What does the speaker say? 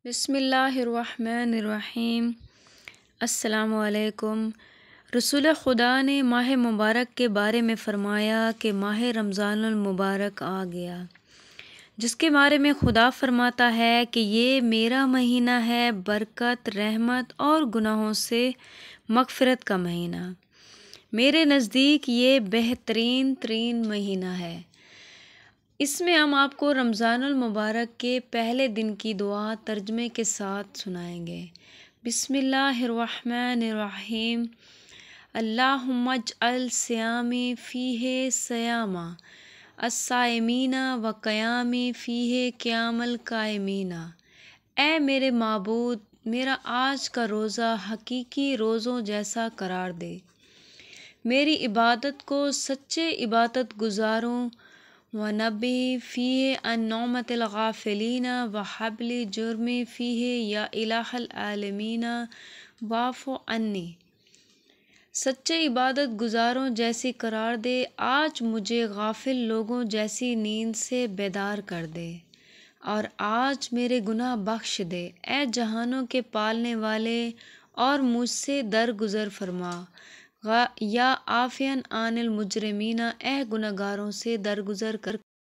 بسم اللہ الرحمن الرحیم۔ السلام علیکم۔ رسول خدا نے ماہ مبارک کے بارے میں فرمایا کہ ماہ رمضان المبارک آ گیا، جس کے بارے میں خدا فرماتا ہے کہ یہ میرا مہینہ ہے، برکت، رحمت اور گناہوں سے مغفرت کا مہینہ۔ میرے نزدیک یہ بہترین ترین مہینہ ہے۔ اس میں ہم آپ کو رمضان المبارک کے پہلے دن کی دعا ترجمے کے ساتھ سنائیں گے۔ بسم اللہ الرحمن الرحیم۔ اللہم اجعل صیامی فیہ صیاما الصائمین و قیامی فیہ قیام القائمین۔ اے میرے معبود، میرا آج کا روزہ حقیقی روزوں جیسا قرار دے، میری عبادت کو سچے عبادت گزاروں، وَنَبِّ فِيهِ عَنْ نَوْمَةِ الْغَافِلِينَ وَحَبْلِ جُرْمِ فِيهِ یا الٰہ العالمین وَاعْفُ عَنِّی۔ سچے عبادت گزاروں جیسی قرار دے، آج مجھے غافل لوگوں جیسی نیند سے بیدار کر دے، اور آج میرے گناہ بخش دے، اے جہانوں کے پالنے والے، اور مجھ سے درگزر فرما، یا عافین عن المجرمین، اے گنہگاروں سے درگزر کر